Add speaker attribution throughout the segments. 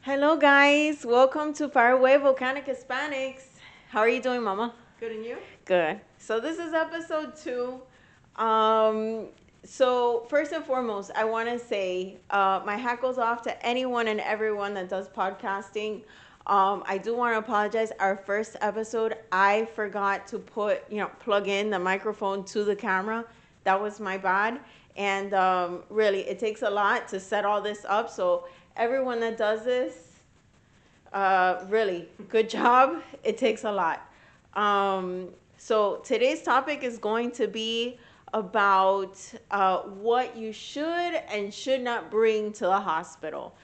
Speaker 1: Hello, guys. Welcome to Faraway Volcanic Hispanics. How are you doing, Mama?
Speaker 2: Good, and you?
Speaker 1: Good. So this is episode 2. So first and foremost, I want to say my hat goes off to anyone and everyone that does podcasting. I do want to apologize. Our first episode, I forgot to plug in the microphone to the camera. That was my bad. And really, it takes a lot to set all this up. So everyone that does this, really, good job. It takes a lot. So today's topic is going to be about what you should and should not bring to the hospital.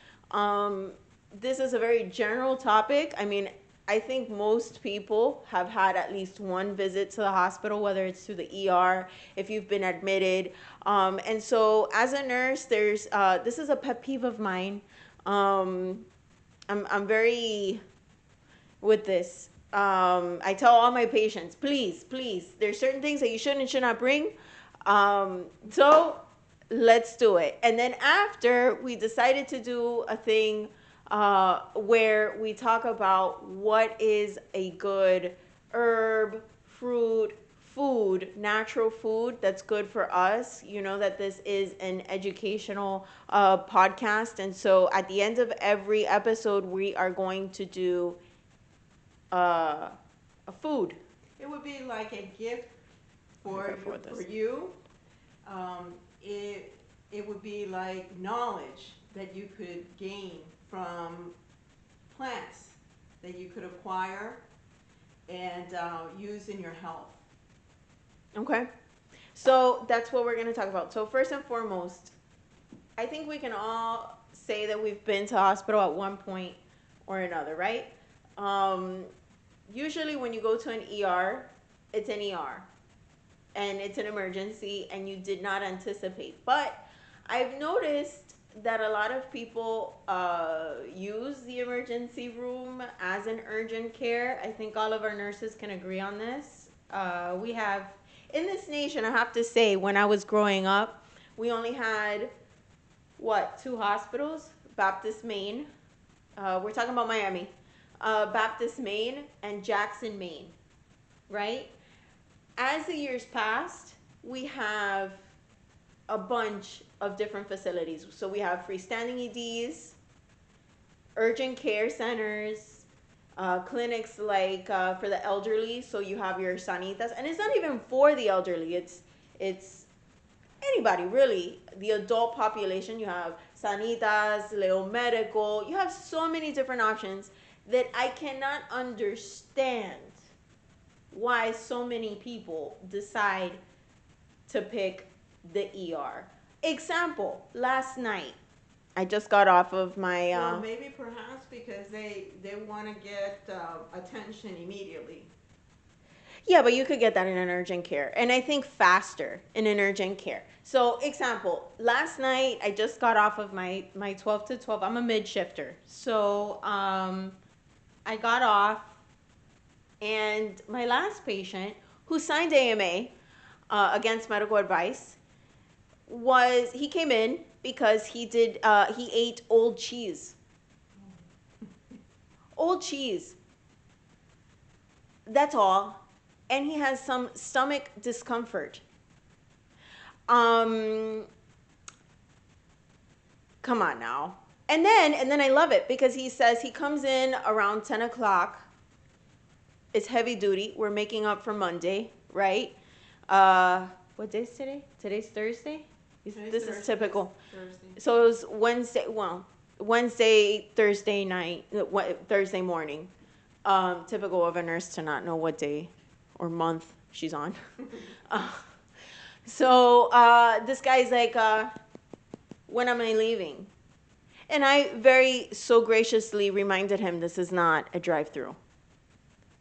Speaker 1: This is a very general topic. I mean, I think most people have had at least one visit to the hospital, whether it's to the ER, if you've been admitted. And so as a nurse, this is a pet peeve of mine. I'm very with this. I tell all my patients, please, there's certain things that you should and should not bring. So let's do it. And then after, we decided to do a thing where we talk about what is a good herb, fruit, food, natural food that's good for us. You know that this is an educational podcast. And so at the end of every episode, we are going to do a food.
Speaker 2: It would be like a gift for you. It would be like knowledge that you could gain from plants that you could acquire and use in your health.
Speaker 1: Okay. So that's what we're going to talk about. So first and foremost, I think we can all say that we've been to hospital at one point or another, right? Usually when you go to an ER, it's an ER. And it's an emergency and you did not anticipate. But I've noticed that a lot of people use the emergency room as an urgent care. I think all of our nurses can agree on this. We have, in this nation, I have to say, when I was growing up, we only had, 2 hospitals? Baptist, Maine. We're talking about Miami. Baptist, Maine, and Jackson, Maine, right? As the years passed, we have a bunch of different facilities. So we have freestanding EDs, urgent care centers, clinics like for the elderly. So you have your sanitas, and it's not even for the elderly. It's anybody really. The adult population. You have sanitas, Leo Medical. You have so many different options that I cannot understand why so many people decide to pick the ER. Example, last night, I just got off of my...
Speaker 2: Well, maybe perhaps because they want to get attention immediately.
Speaker 1: Yeah, but you could get that in an urgent care. And I think faster in an urgent care. So, example, last night I just got off of my 12 to 12. I'm a mid shifter. So, I got off, and my last patient, who signed AMA against medical advice, he came in because he ate old cheese. Old cheese. That's all. And he has some stomach discomfort. Come on now. And then I love it because he says he comes in around 10 o'clock. It's heavy duty. We're making up for Monday, right? What day is today? Today's Thursday? This is typical.
Speaker 2: Thursday.
Speaker 1: So it was Wednesday, Thursday night, Thursday morning. Typical of a nurse to not know what day or month she's on. So this guy's like, when am I leaving? And I very so graciously reminded him this is not a drive-through.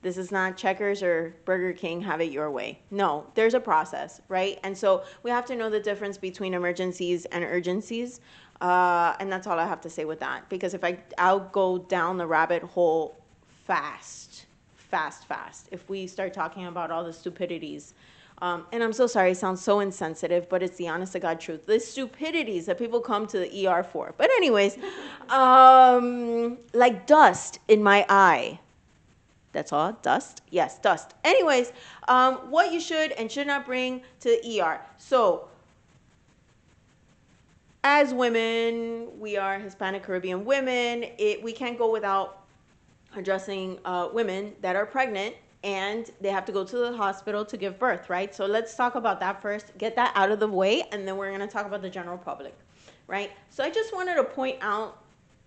Speaker 1: This is not Checkers or Burger King, have it your way. No, there's a process, right? And so we have to know the difference between emergencies and urgencies. And that's all I have to say with that. Because I'll go down the rabbit hole fast. If we start talking about all the stupidities And I'm so sorry, it sounds so insensitive, but it's the honest to God truth. The stupidities that people come to the ER for. But anyways, like dust in my eye. That's all? Dust? Yes, dust. Anyways, what you should and should not bring to the ER. So, as women, we are Hispanic Caribbean women. We can't go without addressing women that are pregnant and they have to go to the hospital to give birth, right? So let's talk about that first, get that out of the way, and then we're going to talk about the general public, right? So I just wanted to point out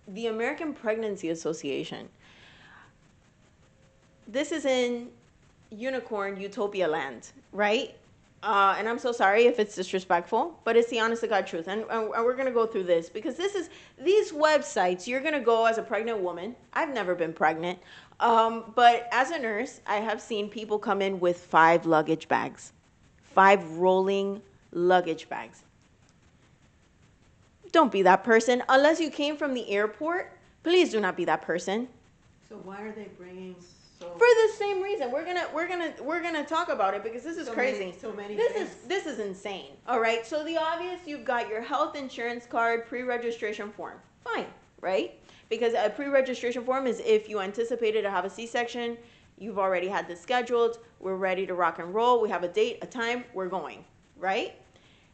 Speaker 1: the American Pregnancy Association. This is in unicorn utopia land, right? And I'm so sorry if it's disrespectful, but it's the honest to God truth. And we're going to go through this because these websites, you're going to go as a pregnant woman. I've never been pregnant. But as a nurse, I have seen people come in with 5 luggage bags, 5 rolling luggage bags. Don't be that person. Unless you came from the airport, please do not be that person.
Speaker 2: So why are they bringing so?
Speaker 1: For the same reason, we're gonna talk about it because this is crazy.
Speaker 2: So many
Speaker 1: this
Speaker 2: things.
Speaker 1: this is insane. All right. So the obvious, you've got your health insurance card pre-registration form. Fine, right? Because a pre-registration form is if you anticipated to have a C-section, you've already had this scheduled. We're ready to rock and roll. We have a date, a time. We're going, right?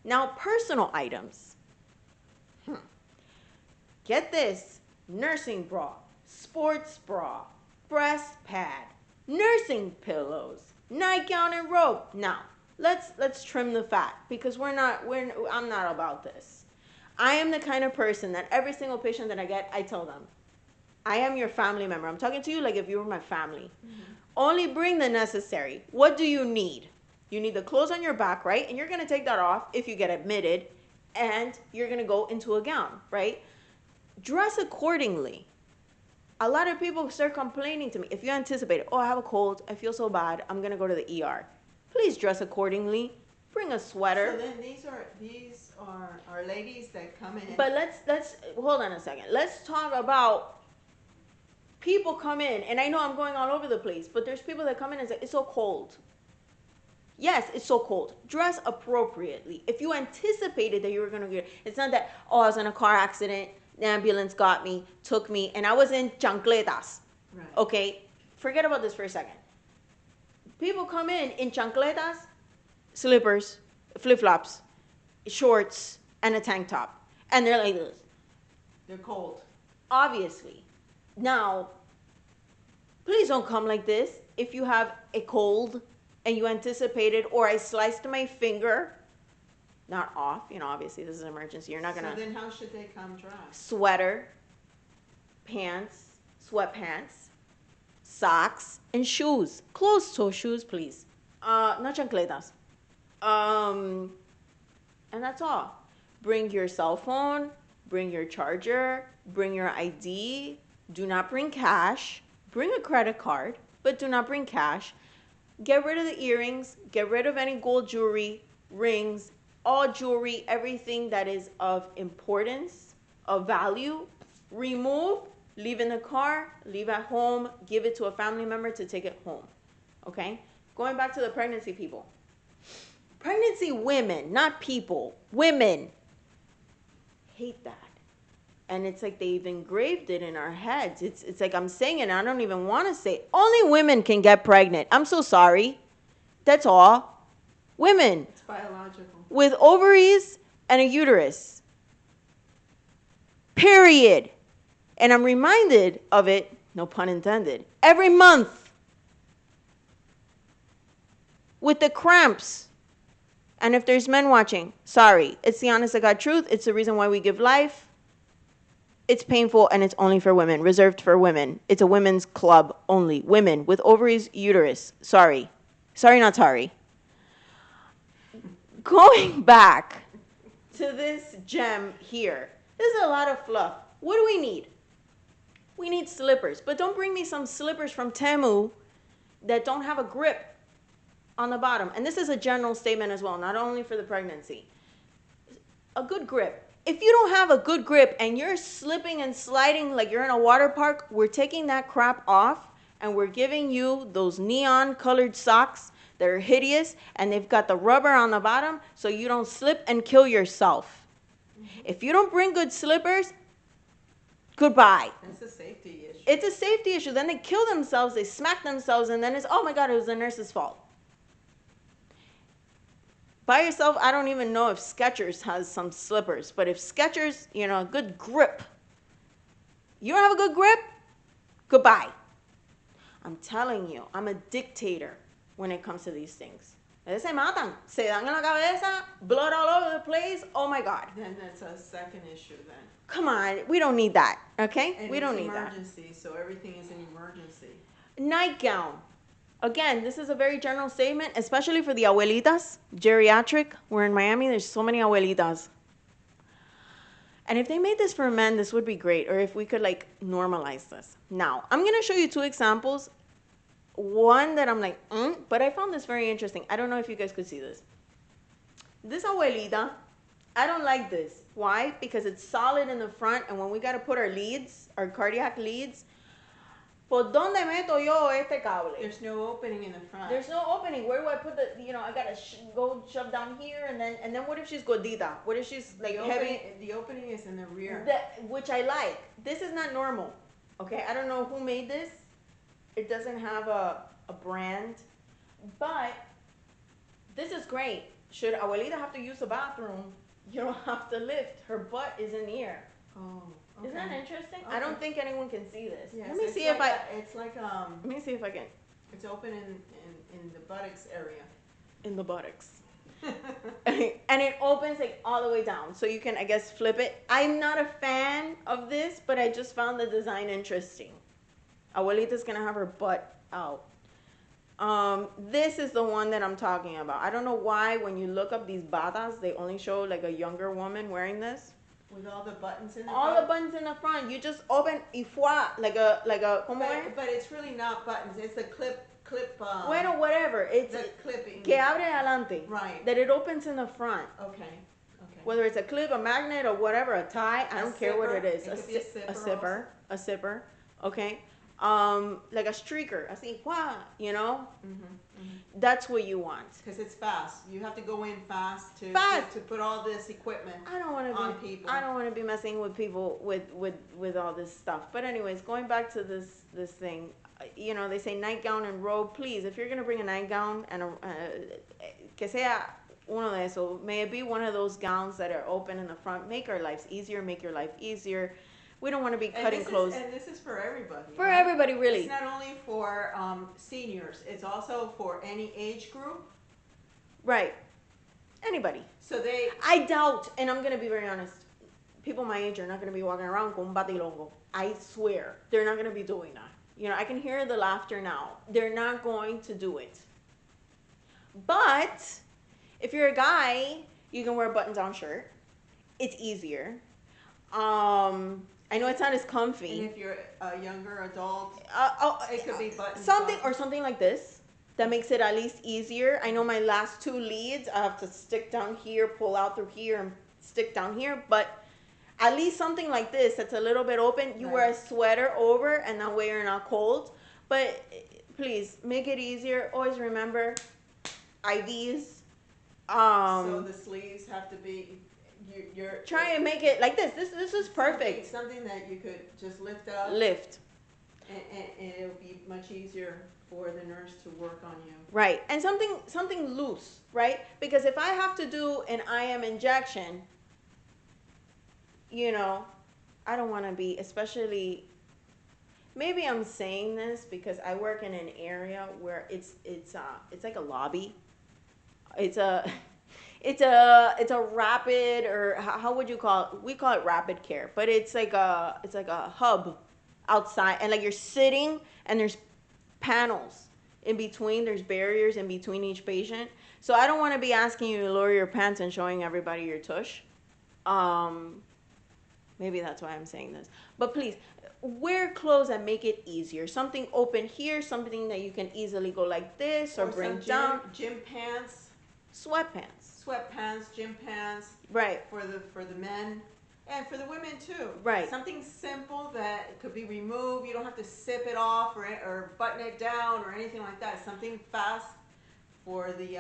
Speaker 1: Now, personal items. Get this: nursing bra, sports bra, breast pad, nursing pillows, nightgown and robe. Now, let's trim the fat because I'm not about this. I am the kind of person that every single patient that I get, I tell them, I am your family member. I'm talking to you like if you were my family. Mm-hmm. Only bring the necessary. What do you need? You need the clothes on your back, right? And you're going to take that off if you get admitted, and you're going to go into a gown, right? Dress accordingly. A lot of people start complaining to me. If you anticipate, I have a cold, I feel so bad, I'm going to go to the ER. Please dress accordingly. Bring a sweater.
Speaker 2: So then these are ladies that come in.
Speaker 1: But let's hold on a second. Let's talk about people come in, and I know I'm going all over the place, but there's people that come in and say, it's so cold. Yes, it's so cold. Dress appropriately. If you anticipated that you were going to get, it's not that, I was in a car accident, the ambulance got me, took me, and I was in chancletas.
Speaker 2: Right.
Speaker 1: Okay? Forget about this for a second. People come in chancletas, slippers, flip-flops, shorts, and a tank top. And they're like this.
Speaker 2: They're cold.
Speaker 1: Obviously. Now, please don't come like this if you have a cold and you anticipated, or I sliced my finger. Not off, obviously this is an emergency. You're not going to.
Speaker 2: So then how should they come dressed?
Speaker 1: Sweater, pants, sweatpants, socks, and shoes. Closed-toe shoes, please. Not chancletas. And that's all. Bring your cell phone, bring your charger, bring your ID. Do not bring cash. Bring a credit card, but do not bring cash. Get rid of the earrings. Get rid of any gold jewelry, rings, all jewelry, everything that is of importance, of value. Remove, leave in the car, leave at home, give it to a family member to take it home. Okay? Going back to the pregnancy people. Pregnancy women, not people, women, hate that. And it's like they've engraved it in our heads. It's like I'm saying it and I don't even want to say it. Only women can get pregnant. I'm so sorry. That's all. Women.
Speaker 2: It's biological.
Speaker 1: With ovaries and a uterus. Period. And I'm reminded of it, no pun intended, every month. With the cramps. And if there's men watching, sorry. It's the honest to God truth. It's the reason why we give life. It's painful and it's only for women, reserved for women. It's a women's club only. Women with ovaries, uterus. Sorry. Sorry, not sorry. Going back to this gem here. This is a lot of fluff. What do we need? We need slippers. But don't bring me some slippers from Temu that don't have a grip on the bottom. And this is a general statement as well, not only for the pregnancy. A good grip. If you don't have a good grip and you're slipping and sliding like you're in a water park, we're taking that crap off and we're giving you those neon colored socks that are hideous, and they've got the rubber on the bottom so you don't slip and kill yourself. If you don't bring good slippers, goodbye.
Speaker 2: That's a safety issue.
Speaker 1: It's a safety issue. Then they kill themselves, they smack themselves, and then it's, oh my God, it was the nurse's fault. By yourself, I don't even know if Skechers has some slippers, but if Skechers, a good grip, you don't have a good grip, goodbye. I'm telling you, I'm a dictator when it comes to these things. Se matan, se dan en la cabeza, blood all over the place, oh my God.
Speaker 2: Then that's a second issue then.
Speaker 1: Come on, we don't need that, okay?
Speaker 2: And
Speaker 1: we don't need that.
Speaker 2: It's emergency, so everything is an emergency.
Speaker 1: Nightgown. Again, this is a very general statement, especially for the abuelitas, geriatric. We're in Miami, there's so many abuelitas. And if they made this for men, this would be great, or if we could normalize this. Now, I'm gonna show you two examples. One that I'm like, but I found this very interesting. I don't know if you guys could see this. This abuelita, I don't like this. Why? Because it's solid in the front, and when we gotta put our leads, our cardiac leads, ¿por dónde meto yo este cable?
Speaker 2: There's no opening in the front.
Speaker 1: There's no opening. Where do I put the, I gotta go shove down here, and then what if she's gordita? What if she's heavy?
Speaker 2: The opening is in the rear.
Speaker 1: Which I like. This is not normal. Okay, I don't know who made this. It doesn't have a brand, but this is great. Should abuelita have to use the bathroom, you don't have to lift. Her butt is in the air.
Speaker 2: Oh, okay.
Speaker 1: Isn't that interesting?
Speaker 2: Okay.
Speaker 1: I don't think anyone can see this.
Speaker 2: Yes,
Speaker 1: Let me see
Speaker 2: like
Speaker 1: if
Speaker 2: it's like
Speaker 1: Let me see if I can.
Speaker 2: It's open in the buttocks area.
Speaker 1: In the buttocks. And it opens all the way down, so you can, I guess, flip it. I'm not a fan of this, but I just found the design interesting. Abuelita's gonna have her butt out. This is the one that I'm talking about. I don't know why when you look up these batas, they only show a younger woman wearing this.
Speaker 2: With all the buttons in the
Speaker 1: all
Speaker 2: front?
Speaker 1: the buttons in the front. You just open y fuá,
Speaker 2: But it's really not buttons. It's the clip.
Speaker 1: Bueno, whatever. It's
Speaker 2: the clipping.
Speaker 1: Que abre adelante.
Speaker 2: Right.
Speaker 1: That it opens in the front.
Speaker 2: Okay.
Speaker 1: Whether it's a clip, a magnet, or whatever, a tie, I don't care what it is.
Speaker 2: It could be a zipper
Speaker 1: A zipper. Okay. Like a streaker. Así, wow, That's what you want.
Speaker 2: Because it's fast. You have to go in fast to put all this equipment on people.
Speaker 1: I don't want to be messing with people with all this stuff. But anyways, going back to this thing, they say nightgown and robe. Please, if you're gonna bring a nightgown and que sea uno de esos, may it be one of those gowns that are open in the front. Make our lives easier. Make your life easier. We don't want to be cutting clothes.
Speaker 2: And this is for everybody.
Speaker 1: For everybody, really.
Speaker 2: It's not only for seniors. It's also for any age group.
Speaker 1: Right. Anybody.
Speaker 2: So
Speaker 1: I doubt, and I'm going to be very honest, people my age are not going to be walking around con un batilongo. I swear. They're not going to be doing that. I can hear the laughter now. They're not going to do it. But if you're a guy, you can wear a button-down shirt. It's easier. I know it's not as comfy.
Speaker 2: And if you're a younger adult, it could be buttons.
Speaker 1: Something like this that makes it at least easier. I know my last two leads, I have to stick down here, pull out through here, and stick down here. But at least something like this that's a little bit open. You wear a sweater over, and that way you're not cold. But please make it easier. Always remember IVs.
Speaker 2: So the sleeves have to be. You're
Speaker 1: try and make it like this. This is perfect.
Speaker 2: Something that you could just lift up. And it'll be much easier for the nurse to work on you.
Speaker 1: Right. And something loose, right? Because if I have to do an IM injection, I don't want to be, especially, maybe I'm saying this because I work in an area where it's like a lobby. It's a rapid, or how would you call it? We call it rapid care, but it's like a hub outside, and you're sitting, and there's panels in between. There's barriers in between each patient. So I don't want to be asking you to lower your pants and showing everybody your tush. Maybe that's why I'm saying this. But please, wear clothes that make it easier. Something open here, something that you can easily go like this or bring down.
Speaker 2: Gym pants.
Speaker 1: Sweatpants,
Speaker 2: gym pants.
Speaker 1: Right.
Speaker 2: For the men and for the women too.
Speaker 1: Right.
Speaker 2: Something simple that could be removed. You don't have to zip it off or button it down or anything like that. Something fast for the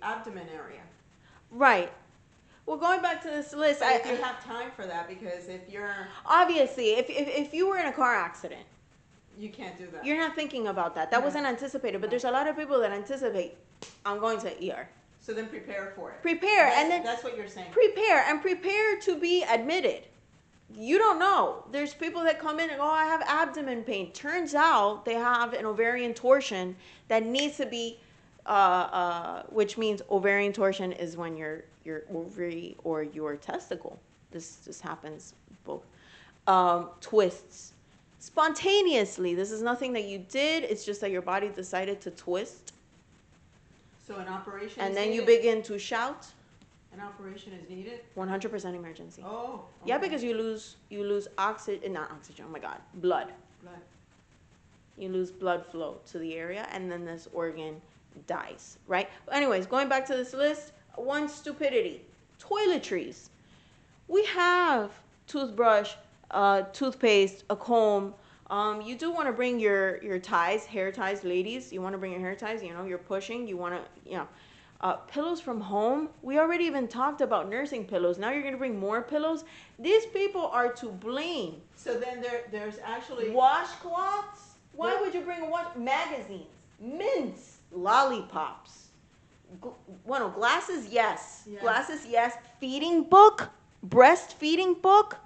Speaker 2: abdomen area.
Speaker 1: Right. Well, going back to this list,
Speaker 2: But if you have time for that, because if you're,
Speaker 1: obviously, if you were in a car accident,
Speaker 2: you can't do that.
Speaker 1: you're not thinking about that. That
Speaker 2: No.
Speaker 1: wasn't anticipated. But
Speaker 2: No.
Speaker 1: there's a lot of people that anticipate, I'm going to ER.
Speaker 2: So then prepare for it.
Speaker 1: Prepare, and then
Speaker 2: That's what you're saying.
Speaker 1: prepare to be admitted. You don't know. There's people that come in and go, oh, I have abdomen pain. Turns out they have an ovarian torsion that needs to be, which means ovarian torsion is when your ovary or your testicle, this happens both, twists spontaneously. This is nothing that you did. It's just that your body decided to twist.
Speaker 2: So an operation
Speaker 1: And
Speaker 2: is
Speaker 1: then you
Speaker 2: needed?
Speaker 1: begin to shout.
Speaker 2: An operation is needed?
Speaker 1: 100% emergency.
Speaker 2: Oh.
Speaker 1: Yeah,
Speaker 2: okay.
Speaker 1: because you lose oxygen, not oxygen, oh my God, blood.
Speaker 2: Blood.
Speaker 1: You lose blood flow to the area, and then this organ dies, right? But anyways, going back to this list, one, stupidity. Toiletries. We have toothbrush, toothpaste, a comb. You do want to bring your ties, hair ties, ladies. You want to bring your hair ties. You know, you're pushing. You want to, pillows from home. We already even talked about nursing pillows. Now you're going to bring more pillows. These people are to blame.
Speaker 2: So then there's actually
Speaker 1: Washcloths? Why would you bring a magazines, mints, lollipops? Glasses, yes.
Speaker 2: Yeah.
Speaker 1: Glasses, yes. Feeding book, breastfeeding book,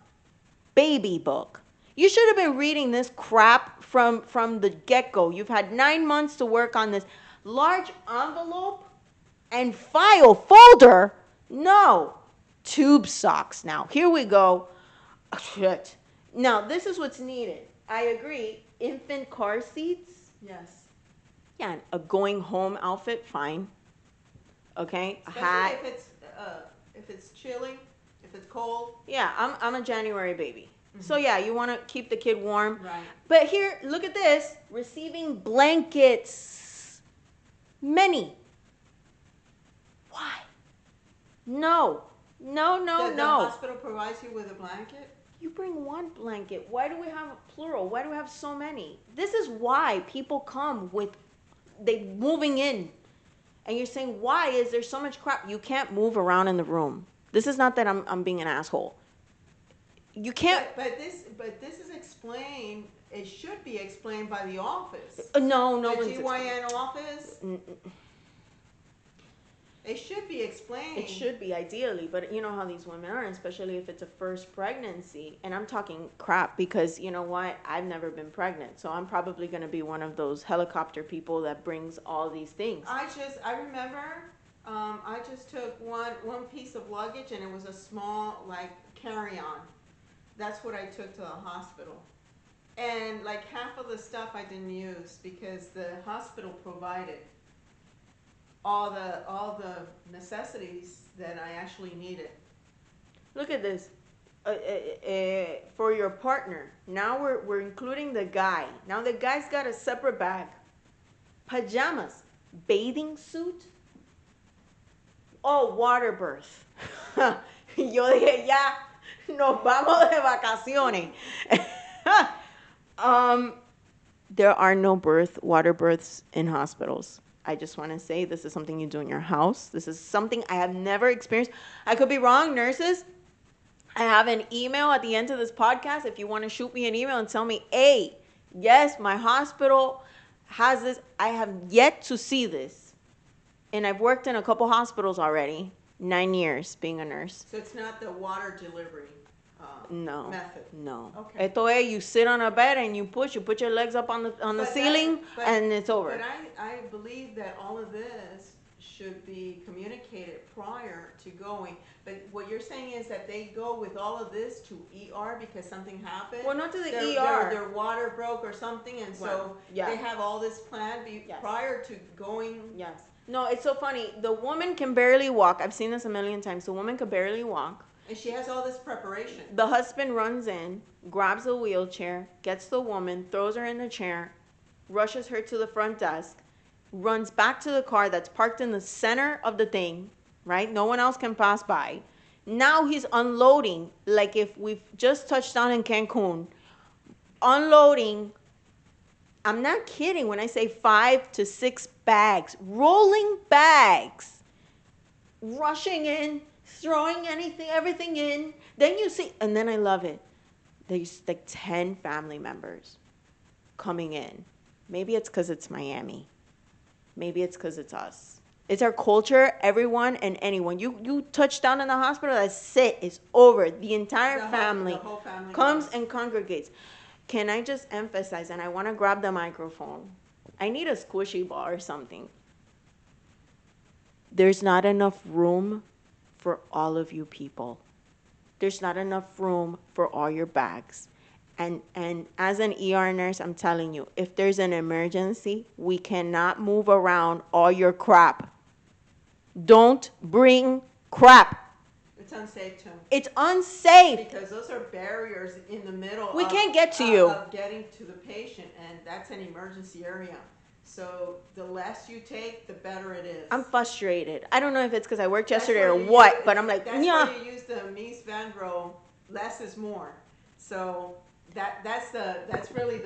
Speaker 1: baby book. You should have been reading this crap from the get-go. You've had 9 months to work on this. Large envelope and file folder? No. Tube socks now. Here we go. Shit. Now, this is what's needed. I agree. Infant car seats.
Speaker 2: Yes.
Speaker 1: Yeah, a going home outfit, fine. Okay, a
Speaker 2: Especially
Speaker 1: hat.
Speaker 2: if it's chilly, if it's cold.
Speaker 1: Yeah, I'm a January baby.
Speaker 2: Mm-hmm.
Speaker 1: So yeah, you want to keep the kid warm.
Speaker 2: Right.
Speaker 1: But here, look at this. Receiving blankets. Many. Why? No. No, no,
Speaker 2: The
Speaker 1: no.
Speaker 2: hospital provides you with a blanket?
Speaker 1: You bring one blanket. Why do we have a plural? Why do we have so many? This is why people come with, they moving in. And you're saying, why is there so much crap? You can't move around in the room. This is not that I'm being an asshole. You can't.
Speaker 2: But this is explained, it should be explained by the office.
Speaker 1: No
Speaker 2: The
Speaker 1: one's
Speaker 2: GYN office,
Speaker 1: Mm-mm.
Speaker 2: it should be explained.
Speaker 1: It should be ideally, but you know how these women are, especially if it's a first pregnancy. And I'm talking crap because you know what? I've never been pregnant, so I'm probably going to be one of those helicopter people that brings all these things.
Speaker 2: I remember, I just took one piece of luggage and it was a small, like, carry-on. That's what I took to the hospital. And like half of the stuff I didn't use because the hospital provided all the necessities that I actually needed.
Speaker 1: Look at this. For your partner. Now we're including the guy. Now the guy's got a separate bag. Pajamas. Bathing suit. Oh, water birth. Yo dije, ya, nos vamos de vacaciones. There are no water births in hospitals. I just want to say this is something you do in your house. This is something I have never experienced. I could be wrong, nurses. I have an email at the end of this podcast. If you want to shoot me an email and tell me, hey, yes, my hospital has this. I have yet to see this. And I've worked in a couple hospitals already. 9 years being a nurse.
Speaker 2: So it's not the water delivery
Speaker 1: No.
Speaker 2: method?
Speaker 1: No.
Speaker 2: Okay.
Speaker 1: Esto es, you sit on a bed and you put your legs up on the
Speaker 2: But
Speaker 1: ceiling and it's over.
Speaker 2: But I believe that all of this should be communicated prior to going. But what you're saying is that they go with all of this to ER because something happened?
Speaker 1: Well, not to the
Speaker 2: Their
Speaker 1: ER.
Speaker 2: water broke or something, and
Speaker 1: Well,
Speaker 2: so
Speaker 1: yeah.
Speaker 2: they have all this planned
Speaker 1: Yes.
Speaker 2: prior to going.
Speaker 1: Yes. No, it's so funny. The woman can barely walk. I've seen this a million times. The woman can barely walk.
Speaker 2: And she has all this preparation.
Speaker 1: The husband runs in, grabs a wheelchair, gets the woman, throws her in the chair, rushes her to the front desk, runs back to the car that's parked in the center of the thing, right? No one else can pass by. Now he's unloading, like if we've just touched down in Cancun, unloading I'm not kidding when I say 5 to 6 bags, rolling bags, rushing in, throwing everything in. Then you see, and then I love it. There's like 10 family members coming in. Maybe it's because it's Miami. Maybe it's because it's us. It's our culture, everyone and anyone. You touch down in the hospital, that's it. It's over. The entire family
Speaker 2: the whole family
Speaker 1: comes
Speaker 2: goes.
Speaker 1: and congregates. Can I just emphasize, and I want to grab the microphone. I need a squishy ball or something. There's not enough room for all of you people. There's not enough room for all your bags. And as an ER nurse, I'm telling you, if there's an emergency, we cannot move around all your crap. Don't bring crap.
Speaker 2: It's unsafe too.
Speaker 1: It's unsafe.
Speaker 2: Because those are barriers in the middle.
Speaker 1: We can't get to you.
Speaker 2: Of getting to the patient, and that's an emergency area. So the less you take, the better it is.
Speaker 1: I'm frustrated. I don't know if it's because I worked yesterday
Speaker 2: That's
Speaker 1: or
Speaker 2: where
Speaker 1: what, but I'm like,
Speaker 2: that's
Speaker 1: yeah.
Speaker 2: where you use the Mies van Roo, less is more. So that's really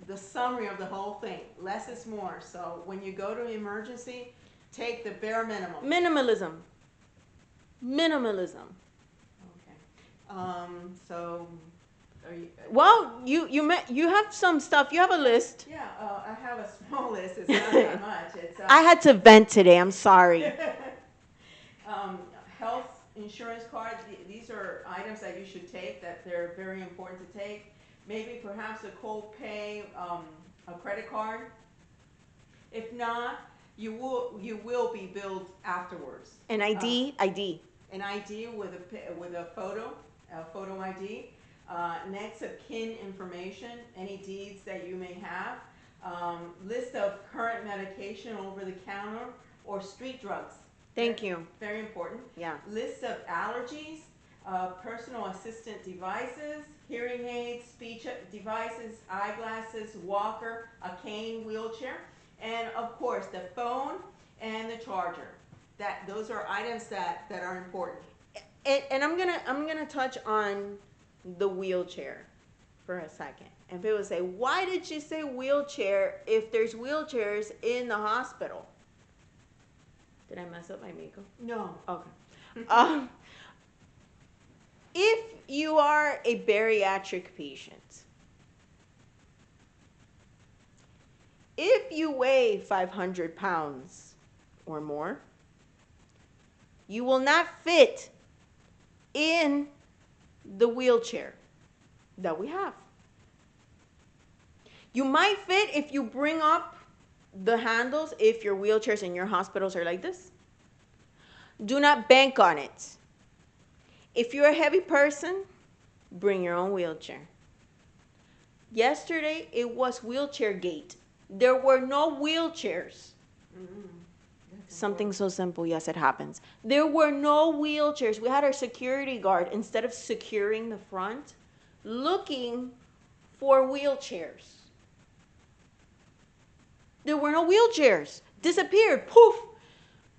Speaker 2: the summary of the whole thing. Less is more. So when you go to emergency, take the bare minimum.
Speaker 1: Minimalism. Minimalism.
Speaker 2: Okay. So are you?
Speaker 1: Well, you have some stuff. You have a list.
Speaker 2: Yeah. I have a small list. It's not that much. It's.
Speaker 1: I had to vent today. I'm sorry.
Speaker 2: Health insurance card. These are items that you should take. That they're very important to take. Maybe perhaps a co-pay, a credit card. If not, you will be billed afterwards.
Speaker 1: An ID. ID.
Speaker 2: An ID with a photo ID. Next of kin information, any deeds that you may have. List of current medication over the counter or street drugs.
Speaker 1: Thank you.
Speaker 2: Very important.
Speaker 1: Yeah.
Speaker 2: List of allergies, personal assistant devices, hearing aids, speech devices, eyeglasses, walker, a cane, wheelchair, and of course the phone and the charger. Those are items that are important.
Speaker 1: And I'm gonna touch on the wheelchair for a second. And people say, why did you say wheelchair if there's wheelchairs in the hospital? Did I mess up my makeup?
Speaker 2: No.
Speaker 1: Okay. If you are a bariatric patient, if you weigh 500 pounds or more, you will not fit in the wheelchair that we have. You might fit if you bring up the handles, if your wheelchairs in your hospitals are like this. Do not bank on it. If you're a heavy person, bring your own wheelchair. Yesterday, it was wheelchair gate. There were no wheelchairs. Something so simple, yes, it happens. There were no wheelchairs. We had our security guard, instead of securing the front, looking for wheelchairs. There were no wheelchairs. Disappeared. Poof.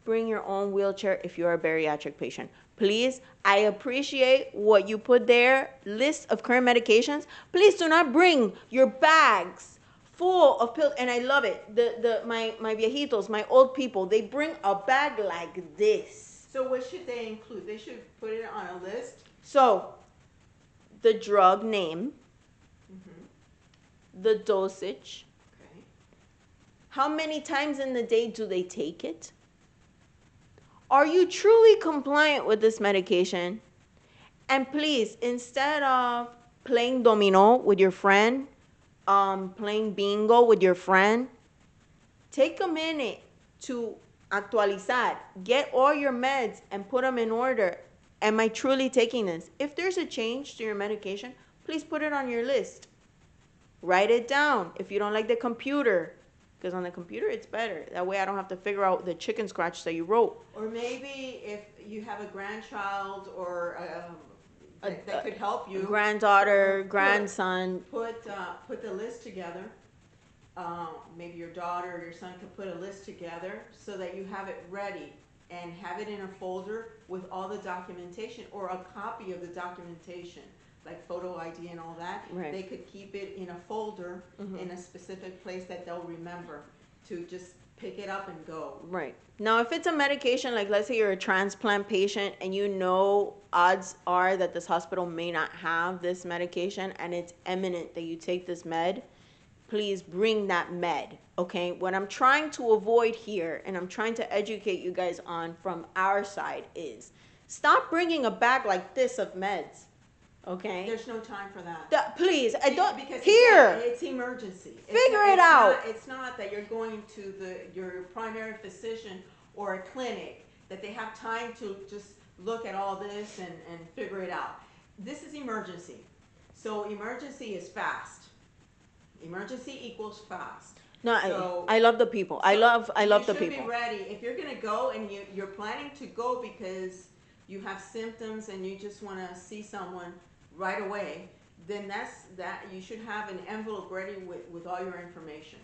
Speaker 1: Bring your own wheelchair if you're a bariatric patient. Please, I appreciate what you put there. List of current medications. Please do not bring your bags full of pills. And I love it. My viejitos, my old people, they bring a bag like this.
Speaker 2: So what should they include? They should put it on a list.
Speaker 1: So, the drug name, the dosage, how many times in the day do they take it? Are you truly compliant with this medication? And please, instead of playing domino with your friend, playing bingo with your friend, take a minute to actualizar. Get all your meds and put them in order. Am I truly taking this? If there's a change to your medication, please put it on your list. Write it down if you don't like the computer. Because on the computer, it's better. That way I don't have to figure out the chicken scratch that you wrote.
Speaker 2: Or maybe if you have a grandchild or that could help you.
Speaker 1: Granddaughter, grandson.
Speaker 2: Put the list together. Maybe your daughter or your son could put a list together so that you have it ready and have it in a folder with all the documentation or a copy of the documentation like photo ID and all that,
Speaker 1: Right.
Speaker 2: they could keep it in a folder
Speaker 1: Mhm.
Speaker 2: in a specific place that they'll remember to just pick it up and go.
Speaker 1: Right. Now, if it's a medication, like let's say you're a transplant patient and you know odds are that this hospital may not have this medication and it's imminent that you take this med, please bring that med, okay? What I'm trying to avoid here, and I'm trying to educate you guys on from our side, is stop bringing a bag like this of meds, okay?
Speaker 2: There's no time for that.
Speaker 1: Please, I don't,
Speaker 2: Because
Speaker 1: here,
Speaker 2: again, it's emergency.
Speaker 1: Figure it out.
Speaker 2: It's not that you're going to your primary physician or a clinic, that they have time to just look at all this and figure it out. This is emergency. So emergency is fast. Emergency equals fast.
Speaker 1: no,
Speaker 2: So-
Speaker 1: I love the people. I love the
Speaker 2: You should
Speaker 1: people.
Speaker 2: be ready. If you're gonna go and you're planning to go because you have symptoms and you just wanna see someone right away, then that you should have an envelope ready with all your information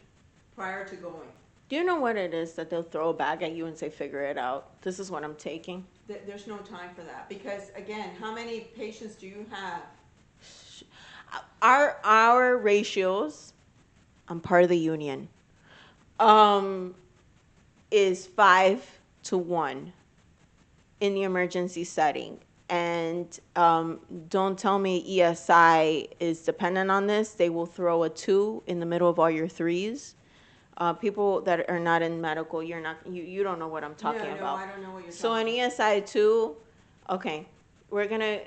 Speaker 2: prior to going.
Speaker 1: Do you know what it is that they'll throw a bag at you and say, figure it out? This is what I'm taking.
Speaker 2: There's no time for that, because again, how many patients do you have?
Speaker 1: Our ratios, I'm part of the union, is 5-1 in the emergency setting. And don't tell me ESI is dependent on this. They will throw a 2 in the middle of all your 3s. People that are not in medical, you don't know what I'm talking
Speaker 2: No,
Speaker 1: about.
Speaker 2: I don't know what you're
Speaker 1: So
Speaker 2: talking
Speaker 1: in ESI 2, okay, we're gonna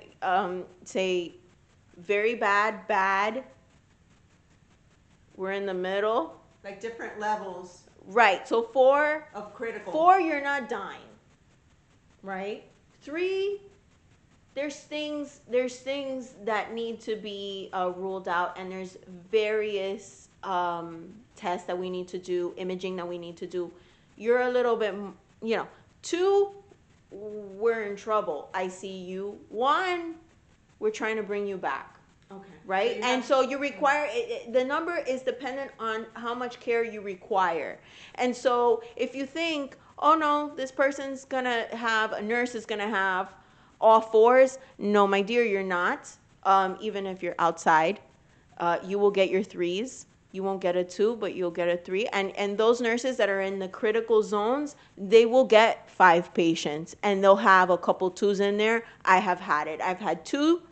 Speaker 1: say very bad, bad. We're in the middle.
Speaker 2: Like different levels
Speaker 1: Right. So 4,
Speaker 2: of critical.
Speaker 1: 4, you're not dying. Right? 3, there's things that need to be ruled out, and there's various tests that we need to do, imaging that we need to do. You're a little bit, 2, we're in trouble. ICU. 1, we're trying to bring you back.
Speaker 2: Okay.
Speaker 1: Right?
Speaker 2: you
Speaker 1: And
Speaker 2: have-
Speaker 1: so you require, the number is dependent on how much care you require. And so if you think, oh no, this person's gonna have, a nurse is gonna have all 4s, no, my dear, you're not. Even if you're outside, you will get your 3s. You won't get a 2, but you'll get a 3. And those nurses that are in the critical zones, they will get 5 patients and they'll have a couple 2s in there. I have had it. I've had two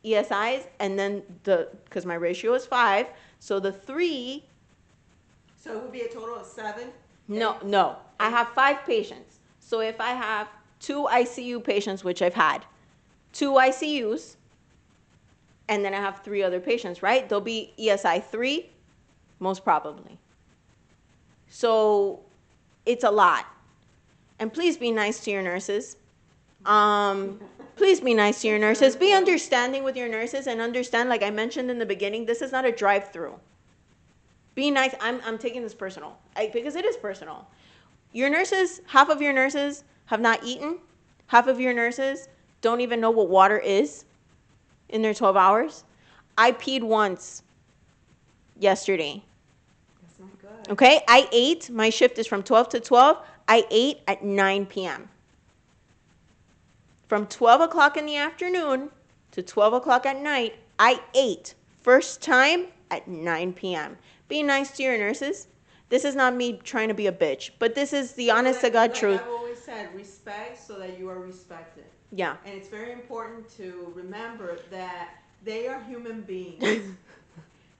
Speaker 1: ESIs, and then because my ratio is 5, so the 3,
Speaker 2: So it would be a total of 7?
Speaker 1: no, I have 5 patients. So if I have 2 ICU patients, which I've had, 2 ICUs, and then I have 3 other patients, right? There'll be ESI 3, most probably. So it's a lot. And please be nice to your nurses. Please be nice to your nurses. Be understanding with your nurses, and understand, like I mentioned in the beginning, this is not a drive-through. Be nice. I'm taking this personal, because it is personal. Your nurses, half of your nurses have not eaten. Half of your nurses don't even know what water is in their 12 hours. I peed once yesterday.
Speaker 2: That's not good.
Speaker 1: Okay? I ate. My shift is from 12 to 12. I ate at 9 p.m. From 12 o'clock in the afternoon to 12 o'clock at night, I ate. First time at 9 p.m. Be nice to your nurses. This is not me trying to be a bitch, but this is the honest to God truth.
Speaker 2: I've always said, respect so that you are respected.
Speaker 1: Yeah.
Speaker 2: And it's very important to remember that they are human beings.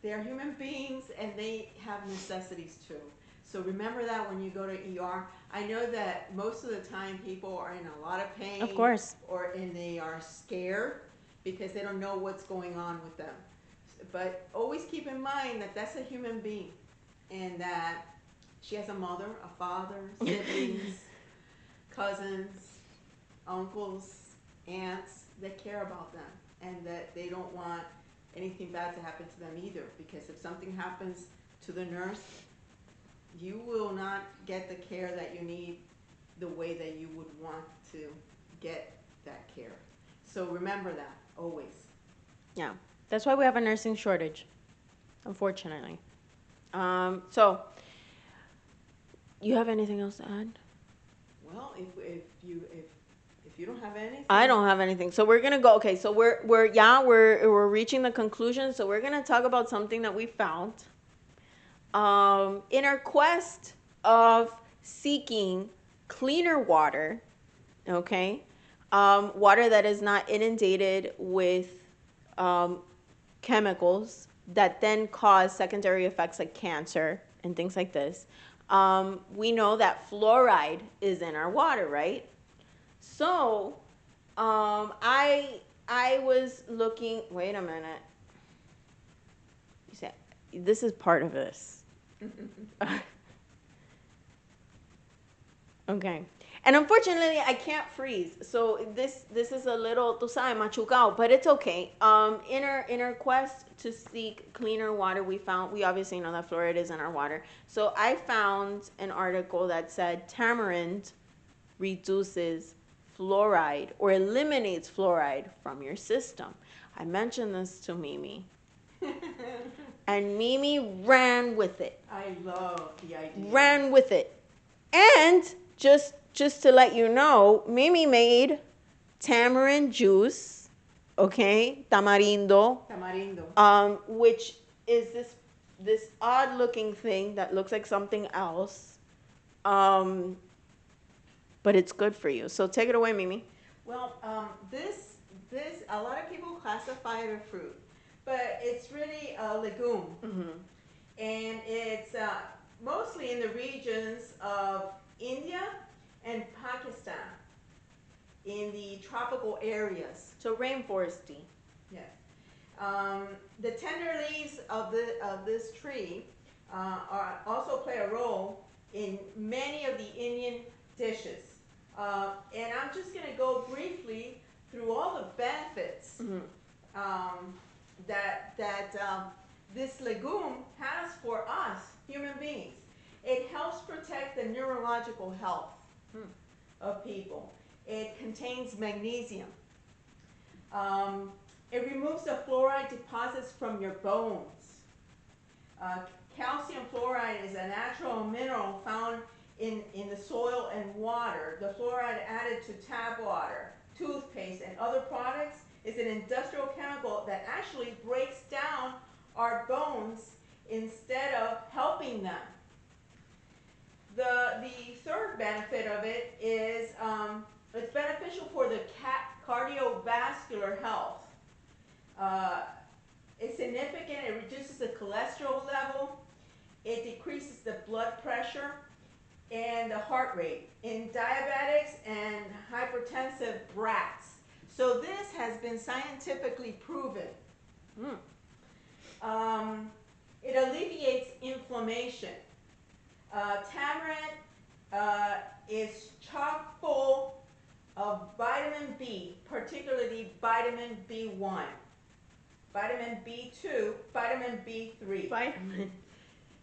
Speaker 2: They are human beings, and they have necessities too. So remember that when you go to ER. I know that most of the time people are in a lot of pain.
Speaker 1: Of course.
Speaker 2: And they are scared because they don't know what's going on with them. But always keep in mind that that's a human being, and that she has a mother, a father, siblings, cousins, uncles, aunts that care about them, and that they don't want anything bad to happen to them either, because if something happens to the nurse, you will not get the care that you need the way that you would want to get that care. So remember that, always.
Speaker 1: Yeah. That's why we have a nursing shortage, unfortunately. So, you have anything else to add?
Speaker 2: Well, if you you don't have anything.
Speaker 1: I don't have anything. So we're gonna go. Okay, so we're reaching the conclusion. So we're gonna talk about something that we found. In our quest of seeking cleaner water, okay, water that is not inundated with chemicals that then cause secondary effects like cancer and things like this. We know that fluoride is in our water, right? So, I was looking. Wait a minute. You said this is part of this. Okay. And unfortunately, I can't freeze. So this is a little, tú sabes, machucado, but it's okay. In our quest to seek cleaner water, we obviously know that fluoride is in our water. So I found an article that said tamarind reduces fluoride or eliminates fluoride from your system. I mentioned this to Mimi. And Mimi ran with it.
Speaker 2: I love the idea.
Speaker 1: Ran with it. And just to let you know, Mimi made tamarind juice, okay, tamarindo, which is this odd looking thing that looks like something else, but it's good for you. So take it away, Mimi.
Speaker 2: Well, this a lot of people classify it a fruit, but it's really a legume, and it's mostly in the regions of India and Pakistan, in the tropical areas.
Speaker 1: So rainforesty.
Speaker 2: Yes. The tender leaves of this tree also play a role in many of the Indian dishes. And I'm just going to go briefly through all the benefits that this legume has for us human beings. It helps protect the neurological health of people. It contains magnesium. It removes the fluoride deposits from your bones. Calcium fluoride is a natural mineral found in the soil and water. The fluoride added to tap water, toothpaste, and other products is an industrial chemical that actually breaks down our bones instead of helping them. The third benefit of it is it's beneficial for the cardiovascular health. It's significant. It reduces the cholesterol level. It decreases the blood pressure and the heart rate in diabetics and hypertensive brats. So this has been scientifically proven. It alleviates inflammation. Tamarind is chock full of vitamin B, particularly vitamin B1, vitamin B2, vitamin B3.
Speaker 1: Vitamin.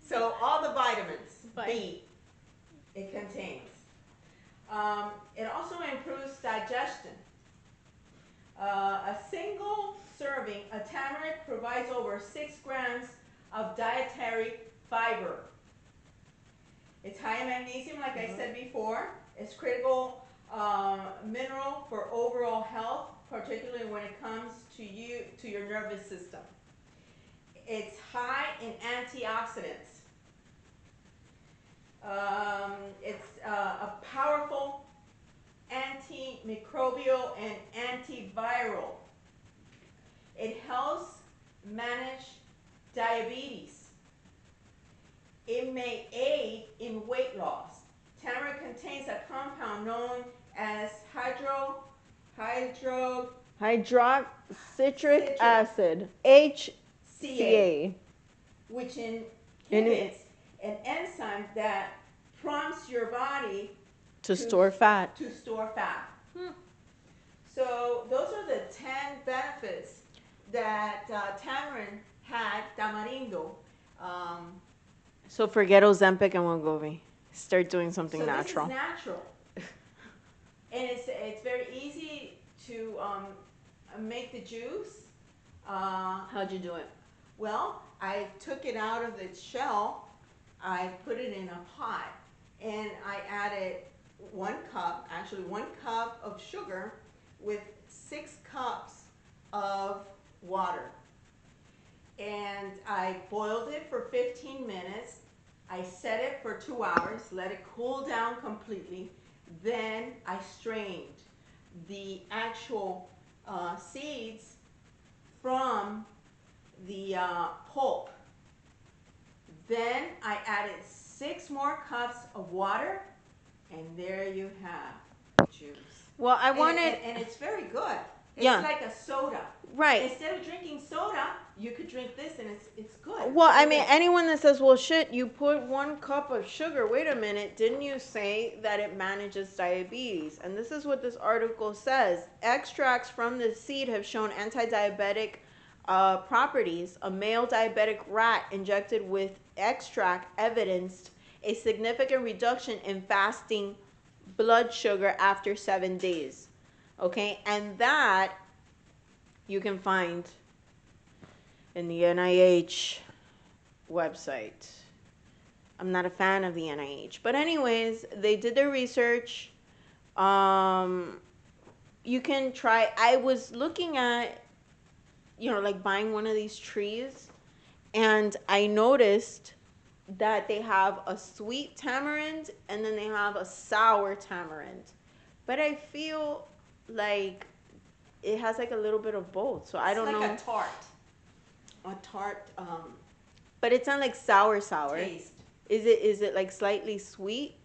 Speaker 2: So all the vitamins, B, it contains. It also improves digestion. A single serving of tamarind provides over 6 grams of dietary fiber. It's high in magnesium, like I said before. It's critical mineral for overall health, particularly when it comes to your nervous system. It's high in antioxidants. It's a powerful antimicrobial and antiviral. It helps manage diabetes. It may aid in weight loss. Tamarind contains a compound known as
Speaker 1: hydroxycitric acid, HCA,
Speaker 2: which inhibits an enzyme that prompts your body
Speaker 1: to store fat.
Speaker 2: So those are the 10 benefits that tamarind had, tamarindo.
Speaker 1: So forget Ozempic and Wegovy. Start doing something natural.
Speaker 2: This is natural. And it's very easy to make the juice.
Speaker 1: How'd you do it?
Speaker 2: Well, I took it out of its shell. I put it in a pot, and I added actually 1 cup of sugar with 6 cups of water. And I boiled it for 15 minutes. I set it for 2 hours, let it cool down completely. Then I strained the actual seeds from the pulp. Then I added 6 more cups of water, and there you have juice.
Speaker 1: Well, I wanted.
Speaker 2: And it's very good. It's
Speaker 1: Yeah.
Speaker 2: like a soda.
Speaker 1: Right.
Speaker 2: Instead of drinking soda, you could drink this, and it's good.
Speaker 1: Well, I
Speaker 2: Very
Speaker 1: mean,
Speaker 2: good.
Speaker 1: anyone that says, well, shit, you put 1 cup of sugar. Wait a minute. Didn't you say that it manages diabetes? And this is what this article says. Extracts from the seed have shown anti-diabetic properties. A male diabetic rat injected with extract evidenced a significant reduction in fasting blood sugar after 7 days. Okay, and that you can find in the NIH website. I'm not a fan of the NIH. But anyways, they did their research. You can try. I was looking at, like buying one of these trees, and I noticed that they have a sweet tamarind and then they have a sour tamarind. But I feel like it has like a little bit of both. So I don't know.
Speaker 2: It's like a tart
Speaker 1: But it's not like sour.
Speaker 2: taste.
Speaker 1: Is it like slightly sweet?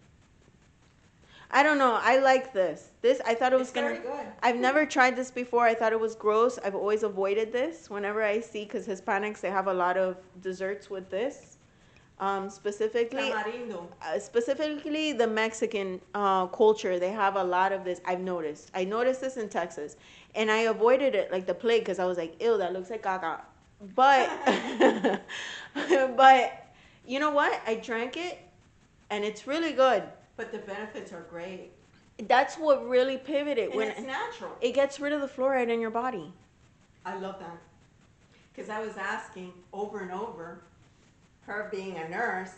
Speaker 1: I don't know. I like this. I thought it was
Speaker 2: Very good.
Speaker 1: I've never tried this before. I thought it was gross. I've always avoided this whenever I see, because Hispanics, they have a lot of desserts with this. Specifically,
Speaker 2: Tamarindo.
Speaker 1: specifically the Mexican culture, they have a lot of this. I noticed this in Texas, and I avoided it like the plague, because I was like, ew, that looks like caca. But but you know what? I drank it, and it's really good.
Speaker 2: But the benefits are great.
Speaker 1: That's what really pivoted.
Speaker 2: And it's natural.
Speaker 1: It gets rid of the fluoride in your body.
Speaker 2: I love that. Because I was asking over and over, her being a nurse,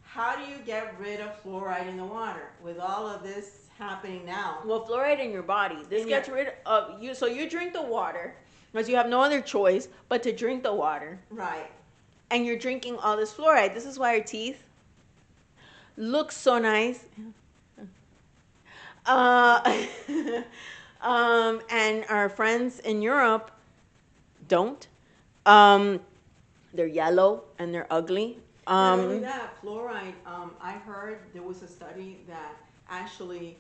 Speaker 2: how do you get rid of fluoride in the water with all of this happening now?
Speaker 1: Well, fluoride in your body. This gets rid of you. So you drink the water because you have no other choice but to drink the water.
Speaker 2: Right.
Speaker 1: And you're drinking all this fluoride. This is why our teeth look so nice. And our friends in Europe don't. They're yellow and they're ugly.
Speaker 2: Not only that, fluoride, I heard there was a study that actually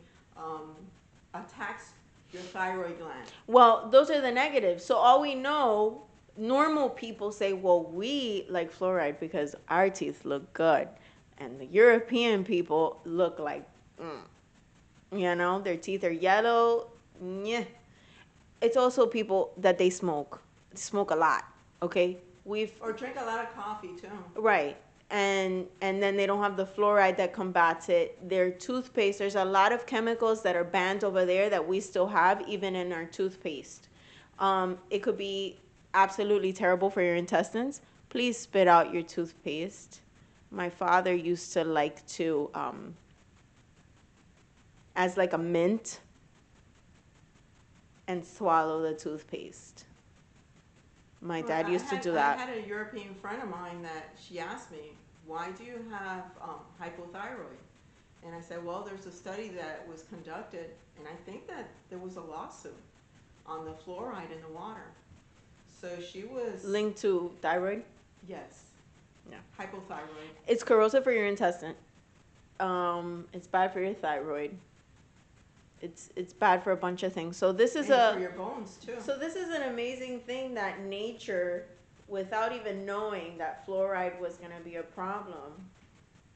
Speaker 2: attacks your thyroid gland.
Speaker 1: Well, those are the negatives. So all we know, normal people say, well, we like fluoride because our teeth look good. And the European people look like, their teeth are yellow. Yeah. It's also people that they smoke a lot. Okay,
Speaker 2: or drink a lot of coffee too.
Speaker 1: Right, and then they don't have the fluoride that combats it. Their toothpaste, there's a lot of chemicals that are banned over there that we still have even in our toothpaste. It could be absolutely terrible for your intestines. Please spit out your toothpaste. My father used to like to, as like a mint, and swallow the toothpaste. My dad used to do that.
Speaker 2: I had a European friend of mine that she asked me, why do you have hypothyroid? And I said, well, there's a study that was conducted, and I think that there was a lawsuit on the fluoride in the water. So she was...
Speaker 1: Linked to thyroid?
Speaker 2: Yes.
Speaker 1: Yeah.
Speaker 2: Hypothyroid.
Speaker 1: It's corrosive for your intestine. It's bad for your thyroid. It's bad for a bunch of things. So this is
Speaker 2: for your bones too.
Speaker 1: So this is an amazing thing that nature, without even knowing that fluoride was going to be a problem,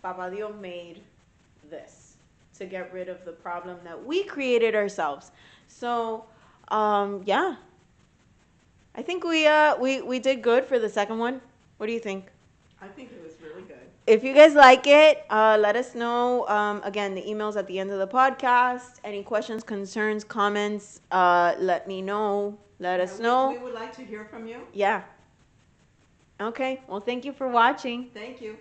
Speaker 1: Papa Dios made this to get rid of the problem that we created ourselves. So, yeah. I think we did good for the second one. What do you think?
Speaker 2: I think it was really good.
Speaker 1: If you guys like it, let us know. Again, the email's at the end of the podcast. Any questions, concerns, comments, let me know. Let us know.
Speaker 2: We would like to hear from you.
Speaker 1: Yeah. Okay. Well, thank you for watching.
Speaker 2: Thank you.